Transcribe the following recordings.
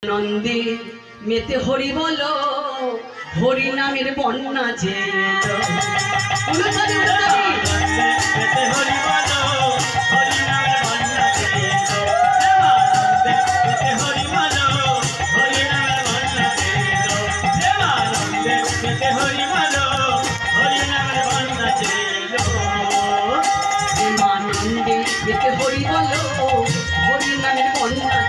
নন্দী মেতে হরি বলো, হরি নামের বন্যা যে হরি বলো, হরি নামের বন্যা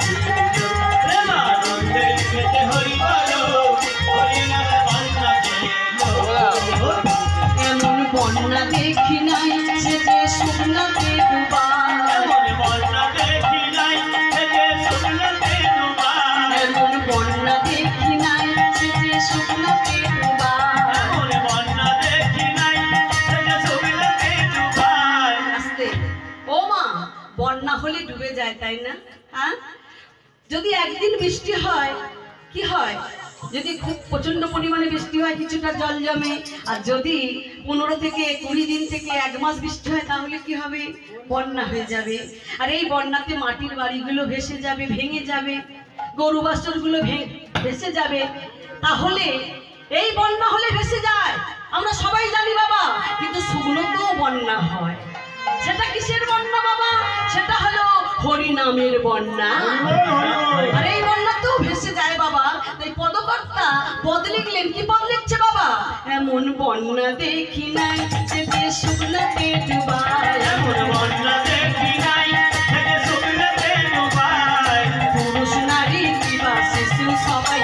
এমন বন্যা দেখি নাই সে যে শুকনাতে ডুবা, এমন বন্যা দেখি নাই সে যে শুকনাতে ডুবা, এমন বন্যা দেখি নাই সে যে শুকনাতে ডুবা, এমন বন্যা দেখি নাই সে যে শুকনাতে ডুবা। আস্তে ও মা, বন্যা হলে ডুবে যায় তাই না? হ্যাঁ, যদি একদিন বৃষ্টি হয় কি হয়, যদি খুব প্রচন্ড পরিমাণে বৃষ্টি হয় কিছুটা জল জমে, আর যদি 15 থেকে 20 দিন থেকে 1 মাস বৃষ্টি হয় তাহলে কি হবে, বন্যা হয়ে যাবে। আর এই বন্যাতে মাটির বাড়িগুলো ভেসে যাবে, ভেঙে যাবে, গরু বাছুরগুলো ভেসে যাবে। তাহলে এই বন্যা হলে ভেসে যায় আমরা সবাই জানি বাবা, কিন্তু শুকনোতেও বন্যা হয়। সেটা কিসের বন্যা বাবা? সেটা হলো হরি নামের বন্যা। আর এই বন্যা তো ভেসে যায় বাবা, তাই পদকর্তা পদ লিখলেন। কি পদ লিখছে বাবা? এমন বন্যা দেখি নাই সে যে শুকনাতে ডুবা, এমন বন্যা দেখি নাই সে যে শুকনাতে ডুবা, পুরুষ নারী কিবা শিশু সবাই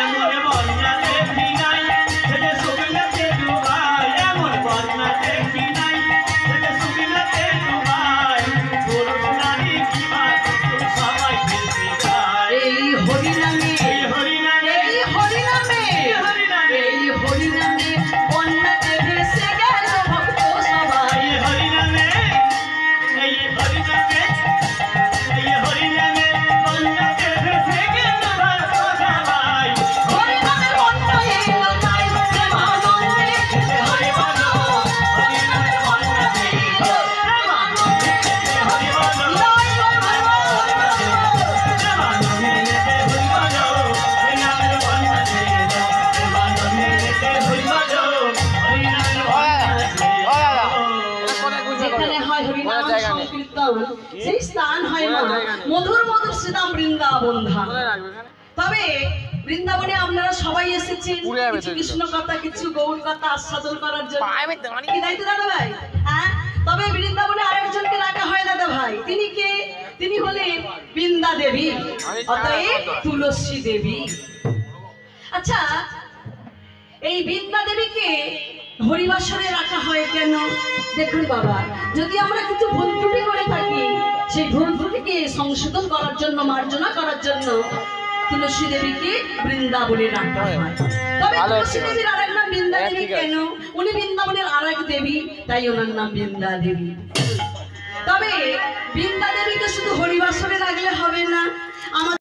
এমন বন্যা দেখি নাই সে যে শুকনাতে ডুবা, এমন বন্যা দেখি নাই সে যে শুকনাতে ডুবা, পুরুষ নারী কিবা শিশু সবাই এই হরি নামে, এই হরি নামে, এই হরি নামে, এই হরি নামে বন্যাতে ভেসে গেল ভক্ত সবাই। হরি নামে, এই হরি নামে, এই হরি নামে বন্যাতে ভেসে গেল ভক্ত সবাই। হরি নামে বন্যা এলো তাই প্রেমানন্দে হরি বলো, হরি নামে বন্যা এলো প্রেমানন্দে হরি বলো, সেই স্থান হয় মা মধুর মধুর শ্রীধাম বৃন্দাবন ধাম। তবে বৃন্দাবনে আপনারা সবাই এসেছেন কিছু কৃষ্ণ কথা, কিছু গৌর কথা আস্বাদন করার জন্য, কি তাই তো দাদা ভাই? হ্যাঁ, তবে বৃন্দাবনে আরেকজনকে রাখা হয় দাদা ভাই। তিনি কে? তিনি হলেন বৃন্দা দেবী, অতএব তুলসী দেবী। আচ্ছা, এই বৃন্দা দেবীকে হরিবাসরে রাখা হয় কেন? দেখুন বাবা, যদি আমরা কিছু ভুল ত্রুটি করে থাকি, সেই ভুল ত্রুটিকে সংশোধন করার জন্য, মার্জনা করার জন্য তুলসী দেবীকে বৃন্দাবনে রাখা হয়। তবে তুলসী দেবীর আরেক নাম বৃন্দা দেবী কেন? উনি বৃন্দাবনের আরেক দেবী, তাই ওনার নাম বৃন্দা দেবী। তবে বৃন্দা দেবীকে শুধু হরিবাসরে রাখলে হবে না, আমাদের